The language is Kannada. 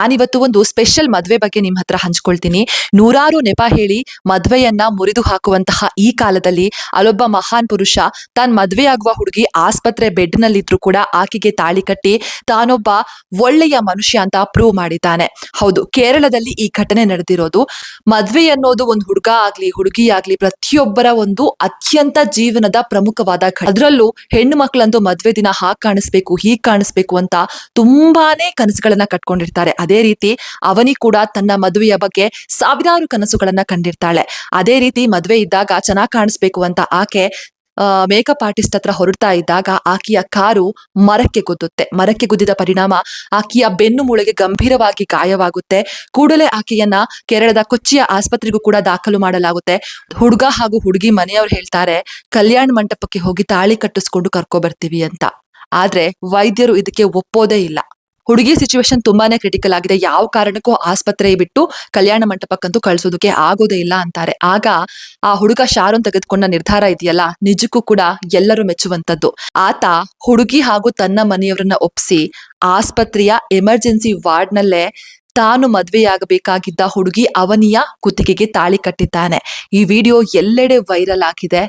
ನಾನಿವತ್ತು ಒಂದು ಸ್ಪೆಷಲ್ ಮದ್ವೆ ಬಗ್ಗೆ ನಿಮ್ ಹತ್ರ ಹಂಚ್ಕೊಳ್ತೀನಿ. ನೂರಾರು ನೆಪ ಹೇಳಿ ಮದ್ವೆಯನ್ನ ಮುರಿದು ಹಾಕುವಂತಹ ಈ ಕಾಲದಲ್ಲಿ ಅಲ್ಲೊಬ್ಬ ಮಹಾನ್ ಪುರುಷ ತಾನ್ ಮದ್ವೆ ಆಗುವ ಹುಡುಗಿ ಆಸ್ಪತ್ರೆ ಬೆಡ್ ನಲ್ಲಿದ್ರು ಕೂಡ ಆಕೆಗೆ ತಾಳಿ ಕಟ್ಟಿ ತಾನೊಬ್ಬ ಒಳ್ಳೆಯ ಮನುಷ್ಯ ಅಂತ ಪ್ರೂವ್ ಮಾಡಿದ್ದಾನೆ. ಹೌದು, ಕೇರಳದಲ್ಲಿ ಈ ಘಟನೆ ನಡೆದಿರೋದು. ಮದ್ವೆ ಅನ್ನೋದು ಒಂದು ಹುಡುಗ ಆಗ್ಲಿ ಹುಡುಗಿ ಆಗ್ಲಿ ಪ್ರತಿಯೊಬ್ಬರ ಒಂದು ಅತ್ಯಂತ ಜೀವನದ ಪ್ರಮುಖವಾದ ಅದ್ರಲ್ಲೂ ಹೆಣ್ಣು ಮಕ್ಕಳಂತೂ ಮದ್ವೆ ದಿನ ಹಾಗ್ ಕಾಣಿಸ್ಬೇಕು ಹೀಗ್ ಕಾಣಿಸ್ಬೇಕು ಅಂತ ತುಂಬಾನೇ ಕನಸುಗಳನ್ನ ಕಟ್ಕೊಂಡಿರ್ತಾರೆ. ಅದೇ ರೀತಿ ಅವನಿ ಕೂಡ ತನ್ನ ಮದುವೆಯ ಬಗ್ಗೆ ಸಾವಿರಾರು ಕನಸುಗಳನ್ನ ಕಂಡಿರ್ತಾಳೆ. ಅದೇ ರೀತಿ ಮದುವೆ ಇದ್ದಾಗ ಚೆನ್ನಾಗಿ ಕಾಣಿಸ್ಬೇಕು ಅಂತ ಆಕೆ ಮೇಕಪ್ ಆರ್ಟಿಸ್ಟ್ ಹತ್ರ ಹೊರಡ್ತಾ ಇದ್ದಾಗ ಆಕೆಯ ಕಾರು ಮರಕ್ಕೆ ಗುದ್ದುತ್ತೆ. ಮರಕ್ಕೆ ಗುದ್ದಿದ ಪರಿಣಾಮ ಆಕೆಯ ಬೆನ್ನು ಮೂಳೆಗೆ ಗಂಭೀರವಾಗಿ ಗಾಯವಾಗುತ್ತೆ. ಕೂಡಲೇ ಆಕೆಯನ್ನ ಕೇರಳದ ಕೊಚ್ಚಿಯ ಆಸ್ಪತ್ರೆಗೂ ಕೂಡ ದಾಖಲು ಮಾಡಲಾಗುತ್ತೆ. ಹುಡುಗ ಹಾಗೂ ಹುಡುಗಿ ಮನೆಯವರು ಹೇಳ್ತಾರೆ, ಕಲ್ಯಾಣ ಮಂಟಪಕ್ಕೆ ಹೋಗಿ ತಾಳಿ ಕಟ್ಟಿಸ್ಕೊಂಡು ಕರ್ಕೊ ಬರ್ತೀವಿ ಅಂತ. ಆದ್ರೆ ವೈದ್ಯರು ಇದಕ್ಕೆ ಒಪ್ಪೋದೇ ಇಲ್ಲ. ಹುಡುಗಿ ಸಿಚುವೇಶನ್ ತುಂಬಾನೇ ಕ್ರಿಟಿಕಲ್ ಆಗಿದೆ, ಯಾವ ಕಾರಣಕ್ಕೂ ಆಸ್ಪತ್ರೆ ಬಿಟ್ಟು ಕಲ್ಯಾಣ ಮಂಟಪಕ್ಕಂತೂ ಕಳ್ಸೋದಕ್ಕೆ ಆಗೋದೇ ಇಲ್ಲ ಅಂತಾರೆ. ಆಗ ಆ ಹುಡುಗ ಶಾರೋನ್ ತೆಗೆದುಕೊಂಡ ನಿರ್ಧಾರ ಇದೆಯಲ್ಲ, ನಿಜಕ್ಕೂ ಕೂಡ ಎಲ್ಲರೂ ಮೆಚ್ಚುವಂತದ್ದು. ಆತ ಹುಡುಗಿ ಹಾಗೂ ತನ್ನ ಮನೆಯವರನ್ನ ಒಪ್ಸಿ ಆಸ್ಪತ್ರೆಯ ಎಮರ್ಜೆನ್ಸಿ ವಾರ್ಡ್ ನಲ್ಲೇ ತಾನು ಮದ್ವೆಯಾಗಬೇಕಾಗಿದ್ದ ಹುಡುಗಿ ಅವನಿಯ ಕುತ್ತಿಗೆಗೆ ತಾಳಿ ಕಟ್ಟಿದ್ದಾನೆ. ಈ ವಿಡಿಯೋ ಎಲ್ಲೆಡೆ ವೈರಲ್ ಆಗಿದೆ.